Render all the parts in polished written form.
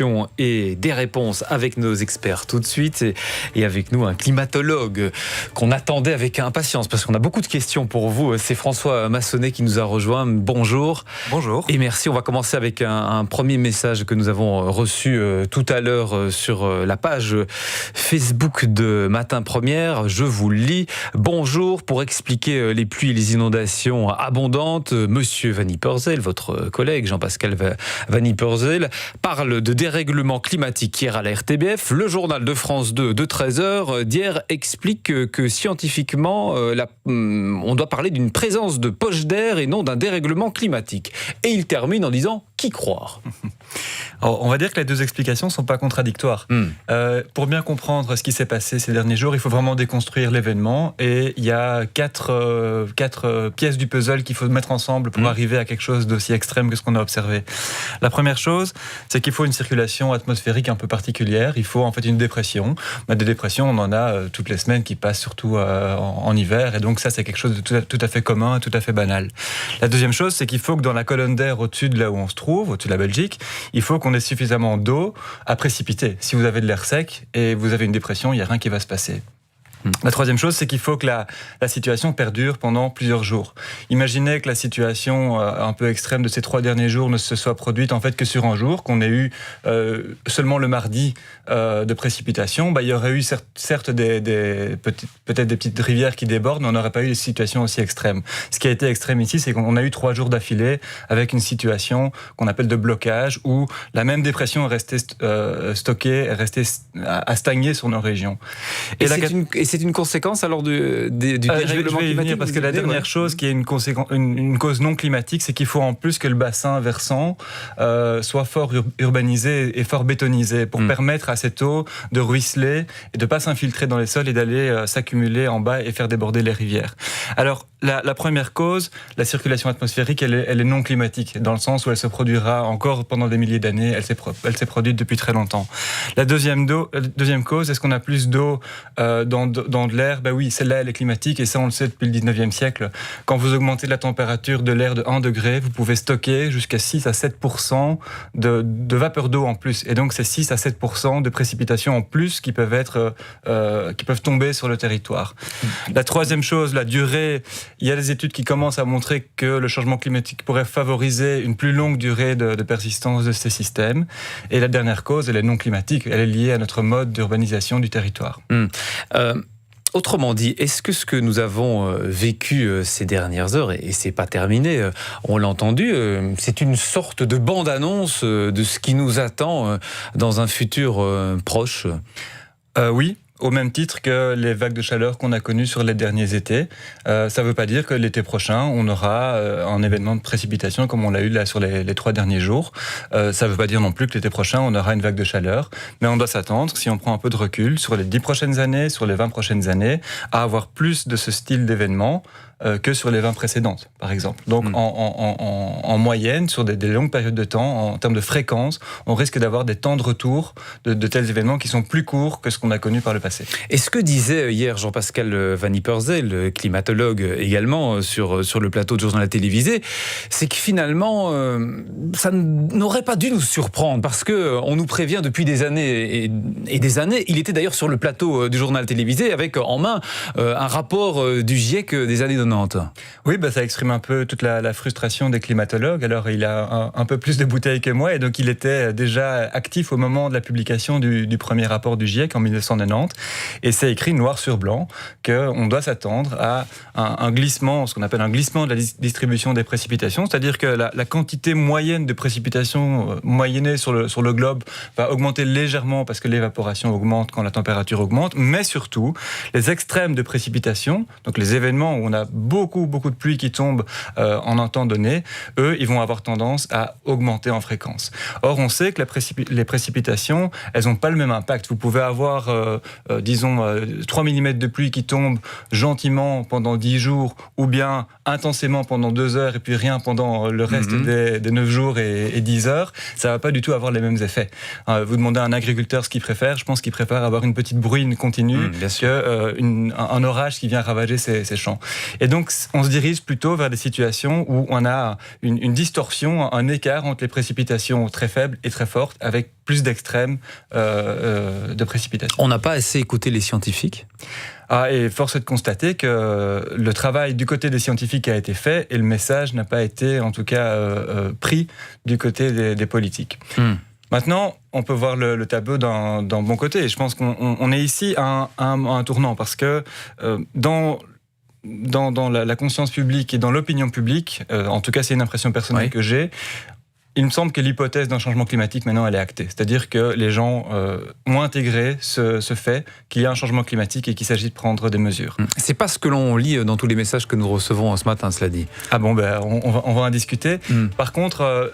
questions et des réponses avec nos experts tout de suite et avec nous un climatologue qu'on attendait avec impatience parce qu'on a beaucoup de questions pour vous. C'est François Massonnet qui nous a rejoint. Bonjour. Bonjour. Et merci. On va commencer avec un premier message que nous avons reçu tout à l'heure sur la page Facebook de Matin Première. Je vous le lis. Bonjour. Pour expliquer les pluies et les inondations abondantes, Monsieur Van Ypersel, votre collègue Jean-Pascal Van Ypersel, parle de dérèglement climatique hier à la RTBF. Le journal de France 2 de 13h d'hier explique que scientifiquement, on doit parler d'une présence de poches d'air et non d'un dérèglement climatique. Et il termine en disant « qui croire ?» Alors, on va dire que les deux explications ne sont pas contradictoires. Pour bien comprendre ce qui s'est passé ces derniers jours, il faut vraiment déconstruire l'événement. Et il y a quatre pièces du puzzle qu'il faut mettre ensemble pour arriver à quelque chose d'aussi extrême que ce qu'on a observé. La première chose, c'est qu'il faut une circulation atmosphérique un peu particulière. Il faut en fait une dépression. Des dépressions, on en a toutes les semaines qui passent surtout en hiver. Et donc ça, c'est quelque chose de tout à fait commun, tout à fait banal. La deuxième chose, c'est qu'il faut que dans la colonne d'air au-dessus de là où on se trouve, au-dessus de la Belgique, il faut qu'on ait suffisamment d'eau à précipiter. Si vous avez de l'air sec et vous avez une dépression, il n'y a rien qui va se passer. La troisième chose, c'est qu'il faut que la situation perdure pendant plusieurs jours. Imaginez que la situation un peu extrême de ces 3 derniers jours ne se soit produite en fait que sur un jour, qu'on ait eu seulement le mardi de précipitations. Il y aurait eu certes peut-être des petites rivières qui débordent, mais on n'aurait pas eu des situations aussi extrêmes. Ce qui a été extrême ici, c'est qu'on a eu 3 jours d'affilée avec une situation qu'on appelle de blocage, où la même dépression est restée stockée, est restée à stagner sur nos régions. Et c'est une conséquence alors du dérèglement climatique, parce que la dernière chose qui est une cause non climatique, c'est qu'il faut en plus que le bassin versant soit fort urbanisé et fort bétonisé pour permettre à cette eau de ruisseler et de ne pas s'infiltrer dans les sols et d'aller s'accumuler en bas et faire déborder les rivières. Alors, la première cause, la circulation atmosphérique, elle est non climatique, dans le sens où elle se produira encore pendant des milliers d'années, elle s'est produite depuis très longtemps. La deuxième cause, est-ce qu'on a plus d'eau dans de l'air? Oui, celle-là, elle est climatique, et ça, on le sait depuis le 19e siècle. Quand vous augmentez la température de l'air de 1 degré, vous pouvez stocker jusqu'à 6 à 7% de vapeur d'eau en plus. Et donc, c'est 6 à 7% de précipitations en plus qui peuvent tomber sur le territoire. La troisième chose, la durée. Il y a des études qui commencent à montrer que le changement climatique pourrait favoriser une plus longue durée de persistance de ces systèmes. Et la dernière cause, elle est non climatique. Elle est liée à notre mode d'urbanisation du territoire. Autrement dit, est-ce que ce que nous avons vécu ces dernières heures, et c'est pas terminé, on l'a entendu, c'est une sorte de bande-annonce de ce qui nous attend dans un futur proche? Oui. Au même titre que les vagues de chaleur qu'on a connues sur les derniers étés. Ça ne veut pas dire que l'été prochain, on aura un événement de précipitation comme on l'a eu là sur les 3 derniers jours. Ça ne veut pas dire non plus que l'été prochain, on aura une vague de chaleur. Mais on doit s'attendre, si on prend un peu de recul, sur les 10 prochaines années, sur les 20 prochaines années, à avoir plus de ce style d'événement que sur les 20 précédentes, par exemple. Donc, en moyenne, sur des longues périodes de temps, en termes de fréquence, on risque d'avoir des temps de retour de tels événements qui sont plus courts que ce qu'on a connu par le passé. Et ce que disait hier Jean-Pascal Van Ypersel, climatologue également, sur le plateau de journal télévisé, c'est que finalement, ça n'aurait pas dû nous surprendre, parce qu'on nous prévient depuis des années et des années. Il était d'ailleurs sur le plateau du journal télévisé avec en main un rapport du GIEC des années 90. Oui, ça exprime un peu toute la frustration des climatologues. Alors, il a un peu plus de bouteilles que moi, et donc il était déjà actif au moment de la publication du premier rapport du GIEC en 1990. Et c'est écrit noir sur blanc qu'on doit s'attendre à un glissement, ce qu'on appelle un glissement de la distribution des précipitations, c'est-à-dire que la quantité moyenne de précipitations moyennée sur le globe va augmenter légèrement parce que l'évaporation augmente quand la température augmente, mais surtout, les extrêmes de précipitations, donc les événements où on a beaucoup de pluie qui tombe en un temps donné, eux, ils vont avoir tendance à augmenter en fréquence. Or, on sait que les précipitations, elles n'ont pas le même impact. Vous pouvez avoir, 3 mm de pluie qui tombe gentiment pendant 10 jours, ou bien intensément pendant 2 heures, et puis rien pendant le reste des 9 jours et 10 heures. Ça ne va pas du tout avoir les mêmes effets. Vous demandez à un agriculteur ce qu'il préfère, je pense qu'il préfère avoir une petite bruine continue qu'un orage qui vient ravager ses champs. Et donc, on se dirige plutôt vers des situations où on a une distorsion, un écart entre les précipitations très faibles et très fortes, avec plus d'extrêmes de précipitations. On n'a pas assez écouté les scientifiques ? Et force est de constater que le travail du côté des scientifiques a été fait et le message n'a pas été, en tout cas, pris du côté des politiques. Maintenant, on peut voir le tableau d'un bon côté. Et je pense qu'on est ici à un tournant parce que dans la conscience publique et dans l'opinion publique, en tout cas c'est une impression personnelle que j'ai, il me semble que l'hypothèse d'un changement climatique, maintenant, elle est actée. C'est-à-dire que les gens ont intégré ce fait qu'il y a un changement climatique et qu'il s'agit de prendre des mesures. C'est pas ce que l'on lit dans tous les messages que nous recevons ce matin, cela dit. Ah bon, on va en discuter. Par contre,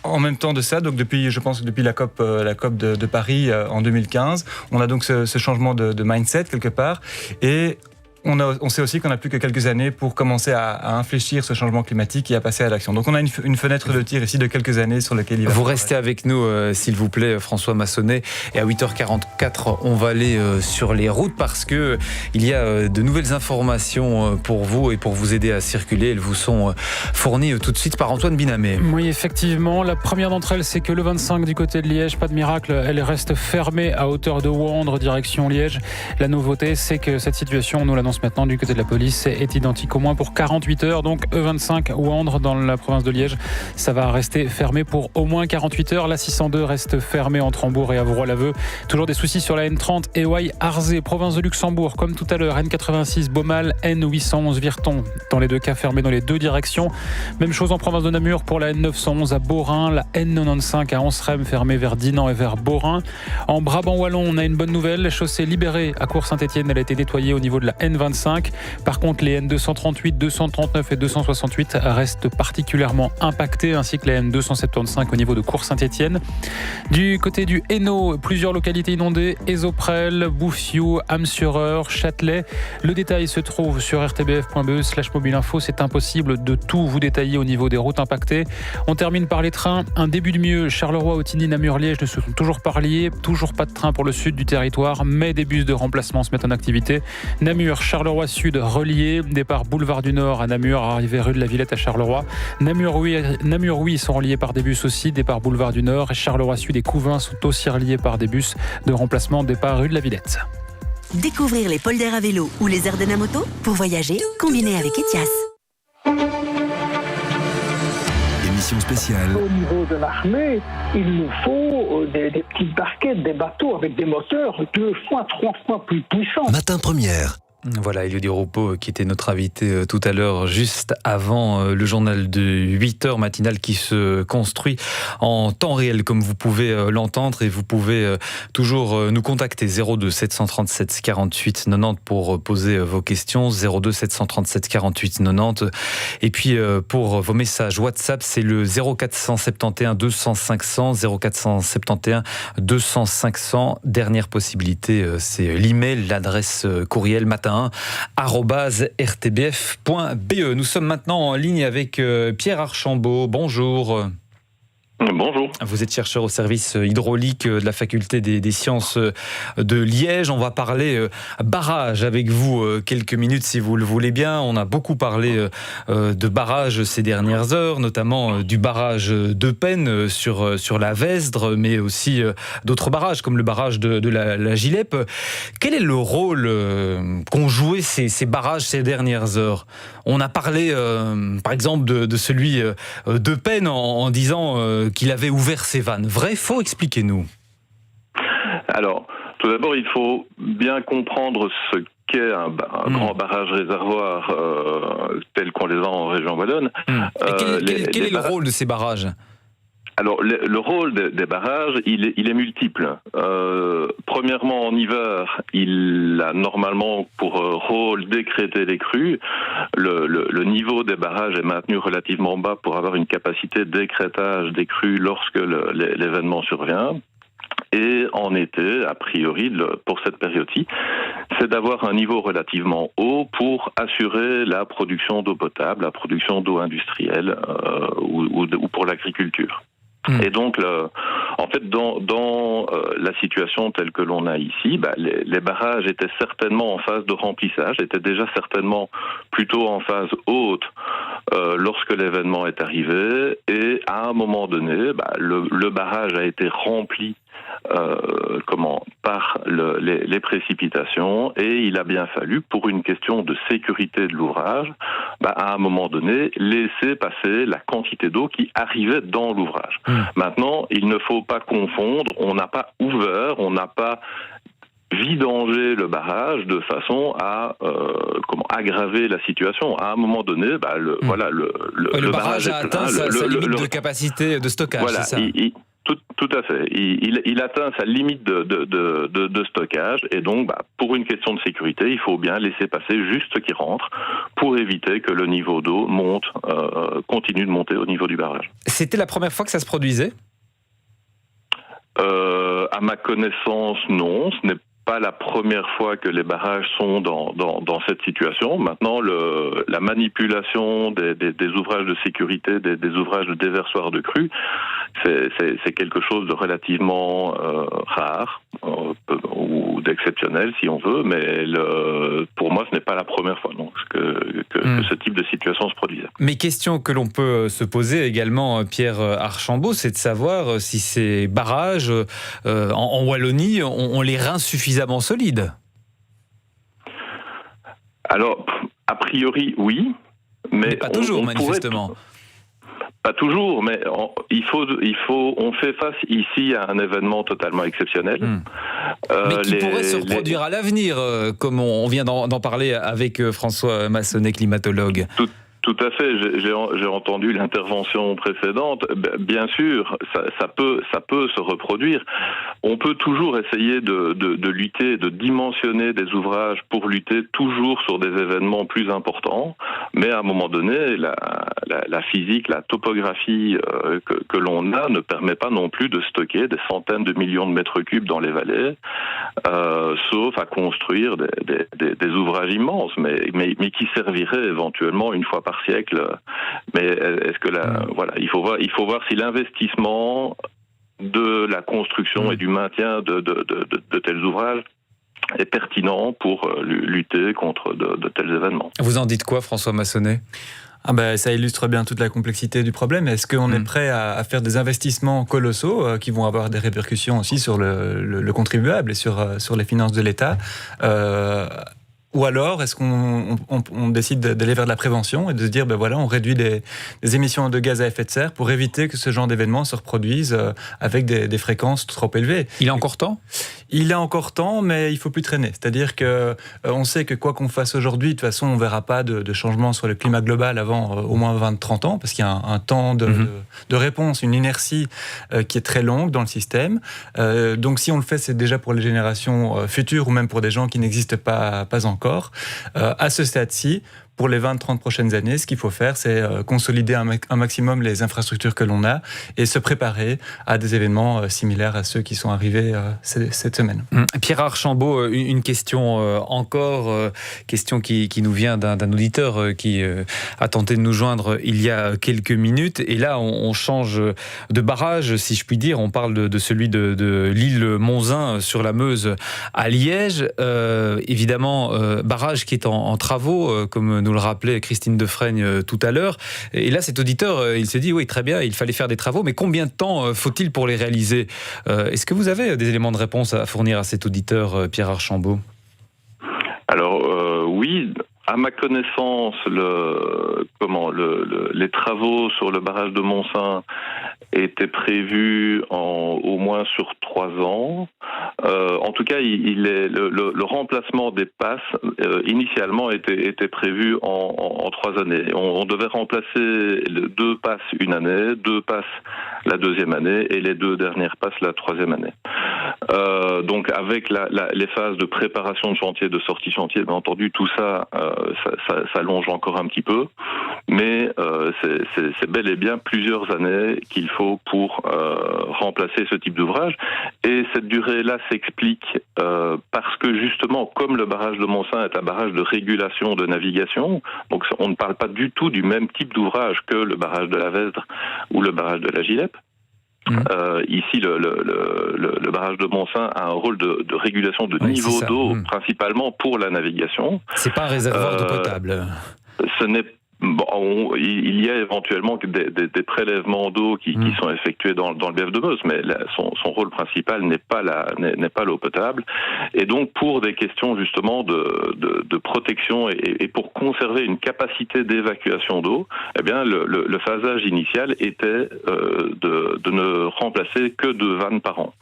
en même temps de ça, donc je pense que depuis la COP de Paris en 2015, on a donc ce changement de mindset quelque part. Et on sait aussi qu'on n'a plus que quelques années pour commencer à infléchir ce changement climatique et à passer à l'action. Donc on a une fenêtre de tir ici de quelques années sur laquelle il va... Vous restez avec nous, s'il vous plaît, François Massonnet. Et à 8h44, on va aller sur les routes parce qu'il y a de nouvelles informations pour vous et pour vous aider à circuler. Elles vous sont fournies tout de suite par Antoine Binamé. Oui, effectivement. La première d'entre elles, c'est que le 25 du côté de Liège, pas de miracle, elle reste fermée à hauteur de Wandre, direction Liège. La nouveauté, c'est que cette situation, nous l'annonce maintenant du côté de la police, est identique au moins pour 48 heures. Donc E25 Wandre dans la province de Liège, ça va rester fermé pour au moins 48 heures. La 602 reste fermée entre Hambourg et Avroy-Laveux. Toujours des soucis sur la N30 Éoille-Arzé, province de Luxembourg, comme tout à l'heure. N86 Baumal, N811 Virton. Dans les deux cas, fermés dans les deux directions. Même chose en province de Namur pour la N911 à Beaurain, la N95 à Anserem, fermée vers Dinan et vers Beaurain. En Brabant wallon, on a une bonne nouvelle. La chaussée libérée à Cours-Saint-Étienne, elle a été nettoyée au niveau de la N25. Par contre, les N238, 239 et 268 restent particulièrement impactés, ainsi que la N275 au niveau de Cours-Saint-Étienne. Du côté du Hainaut, plusieurs localités inondées, Esoprel, Bouffiou, Ham-sur-Eure, Châtelet. Le détail se trouve sur rtbf.be/mobileinfo. C'est impossible de tout vous détailler au niveau des routes impactées. On termine par les trains. Un début de mieux. Charleroi, Autigny, Namur, Liège ne se sont toujours pas reliés. Toujours pas de train pour le sud du territoire, mais des bus de remplacement se mettent en activité. Namur, Charleroi Sud reliés, départ boulevard du Nord à Namur, arrivée rue de la Villette à Charleroi. Namur oui sont reliés par des bus aussi, départ boulevard du Nord. Et Charleroi Sud et Couvin sont aussi reliés par des bus de remplacement, départ rue de la Villette. Découvrir les polders à vélo ou les Ardennes à moto pour voyager, combiné avec Etias. Émission spéciale. Au niveau de l'armée, il nous faut des petites barquettes, des bateaux avec des moteurs 2 fois, 3 fois plus puissants. Matin première. Voilà, Elodie Roupeau qui était notre invité tout à l'heure, juste avant le journal de 8h matinal qui se construit en temps réel, comme vous pouvez l'entendre. Et vous pouvez toujours nous contacter 02 737 48 90 pour poser vos questions, 02 737 48 90. Et puis pour vos messages WhatsApp, c'est le 0471 200 500, 0471 200 500. Dernière possibilité, c'est l'email, l'adresse courriel matin @rtbf.be. Nous sommes maintenant en ligne avec Pierre Archambault. Bonjour. Bonjour. Vous êtes chercheur au service hydraulique de la faculté des sciences de Liège. On va parler barrage avec vous quelques minutes si vous le voulez bien. On a beaucoup parlé de barrage ces dernières heures, notamment du barrage d'Eupen sur la Vesdre, mais aussi d'autres barrages comme le barrage de la Gilep. Quel est le rôle qu'ont joué ces barrages ces dernières heures ? On a parlé par exemple de celui d'Eupen en disant qu'il avait ouvert ses vannes. Vrai, faux, expliquez-nous. Alors, tout d'abord, il faut bien comprendre ce qu'est un grand barrage réservoir tel qu'on les a en région wallonne. Quel est le rôle de ces barrages ? Alors, le rôle des barrages, il est multiple. Premièrement, en hiver, il a normalement pour rôle d'écrêter les crues. Le niveau des barrages est maintenu relativement bas pour avoir une capacité d'écrêtage des crues lorsque l'événement survient. Et en été, a priori, pour cette période-ci, c'est d'avoir un niveau relativement haut pour assurer la production d'eau potable, la production d'eau industrielle ou pour l'agriculture. Et donc, en fait, dans la situation telle que l'on a ici, les barrages étaient certainement en phase de remplissage, étaient déjà certainement plutôt en phase haute lorsque l'événement est arrivé. Et à un moment donné, le barrage a été rempli par les précipitations, et il a bien fallu, pour une question de sécurité de l'ouvrage, à un moment donné, laisser passer la quantité d'eau qui arrivait dans l'ouvrage. Maintenant, il ne faut pas confondre, on n'a pas ouvert, on n'a pas vidanger le barrage de façon à aggraver la situation. À un moment donné, le barrage a atteint sa limite de capacité de stockage. Voilà, c'est ça. Tout à fait. Il atteint sa limite de stockage, et donc, pour une question de sécurité, il faut bien laisser passer juste ce qui rentre pour éviter que le niveau d'eau continue de monter au niveau du barrage. C'était la première fois que ça se produisait ? À ma connaissance, non. Ce n'est pas la première fois que les barrages sont dans cette situation. Maintenant, la manipulation des ouvrages de sécurité, des ouvrages de déversoir de crues, c'est quelque chose de relativement rare ou d'exceptionnel, si on veut, mais pour moi, ce n'est pas la première fois que ce type de situation se produisait. Mais question que l'on peut se poser également, Pierre Archambault, c'est de savoir si ces barrages en Wallonie ont les reins suffisamment solides. Alors, a priori, oui, mais pas toujours, manifestement. Pas toujours, mais on fait face ici à un événement totalement exceptionnel. Mais qui pourrait se reproduire à l'avenir, comme on vient d'en parler avec François Massonnet, climatologue. Tout à fait. J'ai entendu l'intervention précédente. Bien sûr, ça peut se reproduire. On peut toujours essayer de lutter, de dimensionner des ouvrages pour lutter toujours sur des événements plus importants. Mais à un moment donné, la physique, la topographie que l'on a ne permet pas non plus de stocker des centaines de millions de mètres cubes dans les vallées, sauf à construire des ouvrages immenses, mais qui serviraient éventuellement une fois par siècle. Mais est-ce que il faut voir si l'investissement de la construction et du maintien de tels ouvrages est pertinent pour lutter contre de tels événements. Vous en dites quoi, François Massonnet ? Ça illustre bien toute la complexité du problème. Est-ce qu'on est prêt à faire des investissements colossaux qui vont avoir des répercussions aussi sur le contribuable et sur les finances de l'État ou alors, est-ce qu'on décide d'aller vers de la prévention et de se dire, on réduit les émissions de gaz à effet de serre pour éviter que ce genre d'événements se reproduisent avec des fréquences trop élevées. Il est encore temps ? Il est encore temps, mais il faut plus traîner. C'est-à-dire que on sait que quoi qu'on fasse aujourd'hui, de toute façon, on verra pas de changement sur le climat global avant au moins 20-30 ans, parce qu'il y a un temps de réponse, une inertie qui est très longue dans le système. Donc si on le fait, c'est déjà pour les générations futures ou même pour des gens qui n'existent pas encore. À ce stade-ci, pour les 20-30 prochaines années, ce qu'il faut faire, c'est consolider un maximum les infrastructures que l'on a et se préparer à des événements similaires à ceux qui sont arrivés cette semaine. Pierre Archambault, une question encore, question qui nous vient d'un auditeur qui a tenté de nous joindre il y a quelques minutes. Et là, on change de barrage, si je puis dire. On parle de celui de l'île Monzin sur la Meuse à Liège. Évidemment, barrage qui est en travaux, comme nous le rappelait Christine Defraigne tout à l'heure. Et là, cet auditeur, il se dit, oui, très bien, il fallait faire des travaux, mais combien de temps faut-il pour les réaliser ? Est-ce que vous avez des éléments de réponse à fournir à cet auditeur, Pierre Archambault ? Alors, oui. À ma connaissance, les travaux sur le barrage de Monzin étaient prévus au moins sur 3 ans. En tout cas, le remplacement des passes initialement était prévu en 3 années. On devait remplacer 2 passes une année, 2 passes la 2e année et les 2 dernières passes la 3e année. Donc avec les phases de préparation de chantier, de sortie chantier, bien entendu, tout ça s'allonge encore un petit peu, mais c'est bel et bien plusieurs années qu'il faut pour remplacer ce type d'ouvrage. Et cette durée-là s'explique parce que justement, comme le barrage de Monzin est un barrage de régulation de navigation, donc on ne parle pas du tout du même type d'ouvrage que le barrage de la Vesdre ou le barrage de la Gilep. Ici, le barrage de Montsint a un rôle de régulation de niveau d'eau, principalement pour la navigation. C'est pas un réservoir d'eau potable. Ce n'est Bon, il y a éventuellement des prélèvements d'eau qui sont effectués dans le bief de Meuse, mais son rôle principal n'est pas l'eau potable. Et donc, pour des questions justement de protection et pour conserver une capacité d'évacuation d'eau, eh bien, le phasage initial était de ne remplacer que 2 vannes par an.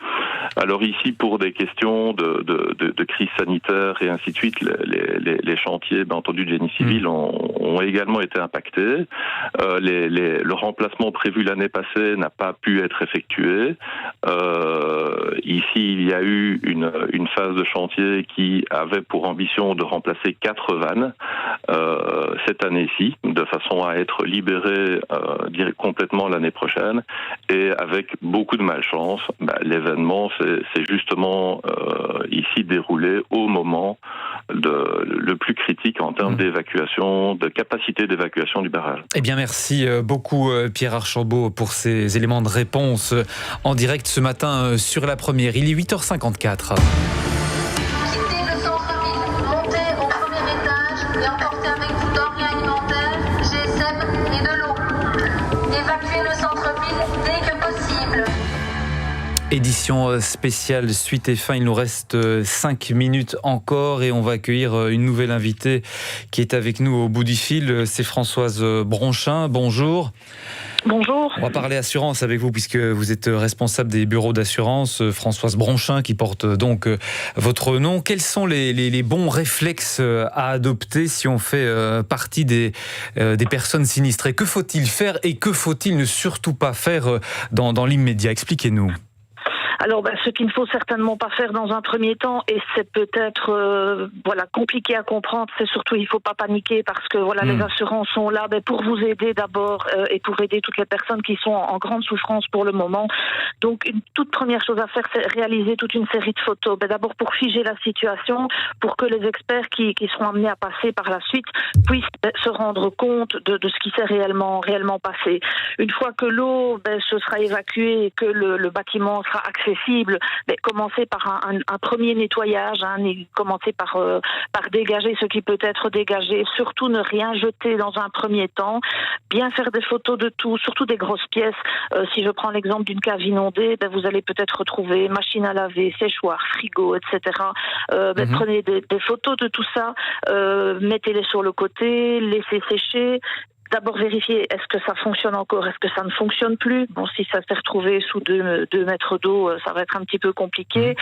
Alors ici, pour des questions de crise sanitaire et ainsi de suite, les chantiers, bien entendu, de génie civil ont également été impactés. Le remplacement prévu l'année passée n'a pas pu être effectué. Ici, il y a eu une phase de chantier qui avait pour ambition de remplacer 4 vannes cette année-ci, de façon à être libérée complètement l'année prochaine. Et avec beaucoup de malchance, l'événement s'est justement ici déroulé au moment le plus critique en termes d'évacuation, de capacité d'évacuation du barrage. Eh bien, merci beaucoup Pierre Archambault pour ces éléments de réponse en direct ce matin sur La Première. Il est 8h54. Quittez le centre-ville, montez au premier étage et emportez avec vous denrées alimentaires, GSM et de l'eau. Évacuez le centre-ville dès que possible. Édition spéciale suite et fin, il nous reste 5 minutes encore et on va accueillir une nouvelle invitée qui est avec nous au bout du fil, c'est Françoise Bronchin, bonjour. Bonjour. On va parler assurance avec vous puisque vous êtes responsable des bureaux d'assurance, Françoise Bronchin qui porte donc votre nom. Quels sont les bons réflexes à adopter si on fait partie des personnes sinistrées? Que faut-il faire et que faut-il ne surtout pas faire dans l'immédiat? Expliquez-nous. Alors, ce qu'il ne faut certainement pas faire dans un premier temps, et c'est peut-être compliqué à comprendre, c'est surtout il ne faut pas paniquer parce que les assurances sont là pour vous aider d'abord et pour aider toutes les personnes qui sont en grande souffrance pour le moment. Donc, une toute première chose à faire, c'est réaliser toute une série de photos. D'abord pour figer la situation, pour que les experts qui seront amenés à passer par la suite puissent se rendre compte de ce qui s'est réellement passé. Une fois que l'eau se sera évacuée et que le bâtiment sera accessible, commencer par un premier nettoyage, commencer par dégager ce qui peut être dégagé, surtout ne rien jeter dans un premier temps, bien faire des photos de tout, surtout des grosses pièces. Si je prends l'exemple d'une cave inondée, vous allez peut-être retrouver machine à laver, séchoir, frigo, etc. Prenez des photos de tout ça, mettez-les sur le côté, laissez sécher. D'abord vérifier, est-ce que ça fonctionne encore, est-ce que ça ne fonctionne plus. Bon, si ça s'est retrouvé sous 2 mètres d'eau, ça va être un petit peu compliqué.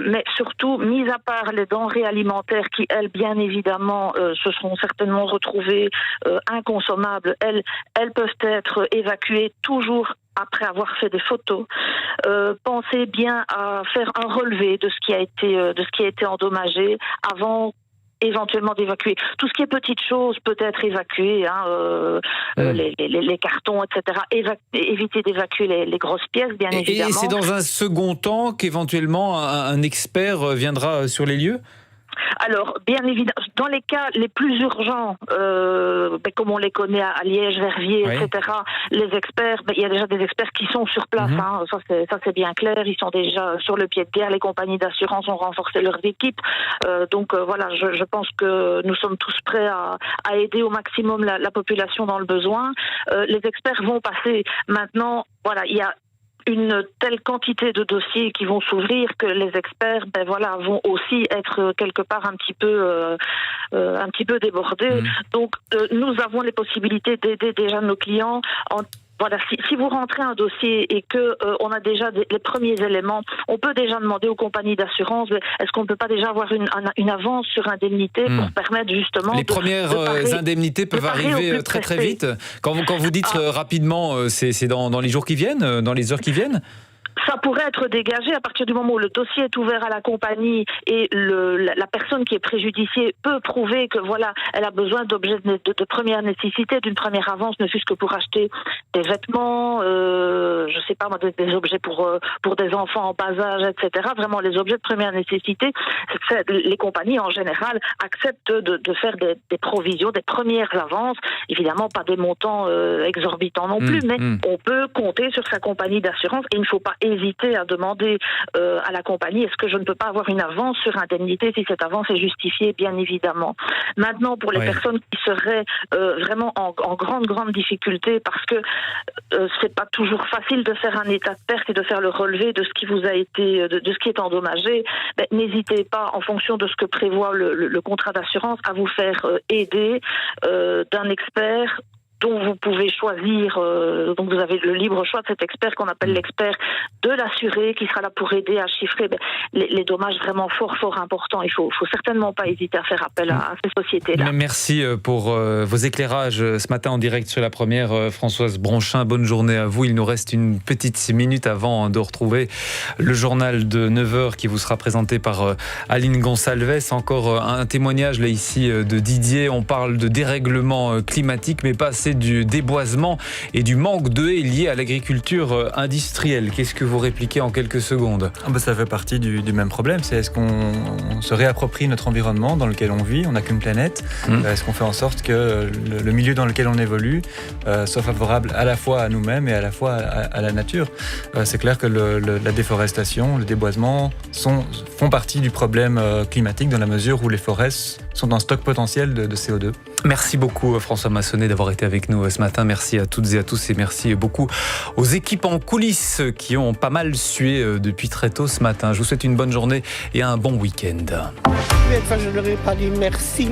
Mais surtout, mis à part les denrées alimentaires qui, elles, bien évidemment, se seront certainement retrouvées inconsommables, elles peuvent être évacuées toujours après avoir fait des photos. Pensez bien à faire un relevé de ce qui a été endommagé avant éventuellement d'évacuer. Tout ce qui est petites choses peut être évacué, les cartons, etc. Éviter d'évacuer les grosses pièces, bien évidemment. Et c'est dans un second temps qu'éventuellement un expert viendra sur les lieux ? Alors, bien évidemment, dans les cas les plus urgents, comme on les connaît à Liège, Verviers, etc., les experts, il y a déjà des experts qui sont sur place, ça c'est bien clair, ils sont déjà sur le pied de guerre, les compagnies d'assurance ont renforcé leurs équipes, je pense que nous sommes tous prêts à aider au maximum la population dans le besoin. Les experts vont passer maintenant, il y a une telle quantité de dossiers qui vont s'ouvrir que les experts vont aussi être quelque part un petit peu débordés. Donc nous avons les possibilités d'aider déjà nos clients si vous rentrez un dossier et que on a déjà les premiers éléments, on peut déjà demander aux compagnies d'assurance est-ce qu'on ne peut pas déjà avoir une avance sur indemnité pour permettre justement... Les premières indemnités peuvent arriver très très vite. Quand vous dites rapidement, c'est dans les jours qui viennent, dans les heures qui viennent ? Ça pourrait être dégagé à partir du moment où le dossier est ouvert à la compagnie et la personne qui est préjudiciée peut prouver que voilà, elle a besoin d'objets de première nécessité, d'une première avance, ne fût-ce que pour acheter des vêtements, je sais pas moi, des objets pour des enfants en bas âge, etc. Vraiment les objets de première nécessité. Les compagnies en général acceptent de faire des provisions, des premières avances. Évidemment pas des montants exorbitants non plus, mais on peut compter sur sa compagnie d'assurance et il ne faut pas hésiter à demander à la compagnie est-ce que je ne peux pas avoir une avance sur indemnité si cette avance est justifiée, bien évidemment. Maintenant, pour les personnes qui seraient vraiment en grande difficulté parce que c'est pas toujours facile de faire un état de perte et de faire le relevé de ce qui vous a été, de ce qui est endommagé, n'hésitez pas, en fonction de ce que prévoit le contrat d'assurance, à vous faire aider d'un expert dont vous pouvez choisir, donc vous avez le libre choix de cet expert qu'on appelle l'expert de l'assuré, qui sera là pour aider à chiffrer les dommages vraiment fort importants. Il faut certainement pas hésiter à faire appel à ces sociétés-là. Merci pour vos éclairages ce matin en direct sur la première. Françoise Bronchin, bonne journée à vous. Il nous reste une petite minute avant de retrouver le journal de 9h qui vous sera présenté par Aline Gonsalves. Encore un témoignage là ici de Didier. On parle de dérèglement climatique, mais pas assez du déboisement et du manque de haies lié à l'agriculture industrielle. Qu'est-ce que vous répliquez en quelques secondes ? Ça fait partie du même problème. C'est est-ce qu'on se réapproprie notre environnement dans lequel on vit ? On n'a qu'une planète. Est-ce qu'on fait en sorte que le milieu dans lequel on évolue soit favorable à la fois à nous-mêmes et à la fois à la nature ? C'est clair que la déforestation, le déboisement font partie du problème climatique dans la mesure où les forêts sont en stock potentiel de CO2. Merci beaucoup François Massonnet d'avoir été avec nous ce matin. Merci à toutes et à tous et merci beaucoup aux équipes en coulisses qui ont pas mal sué depuis très tôt ce matin. Je vous souhaite une bonne journée et un bon week-end. Je ne leur ai pas dit merci.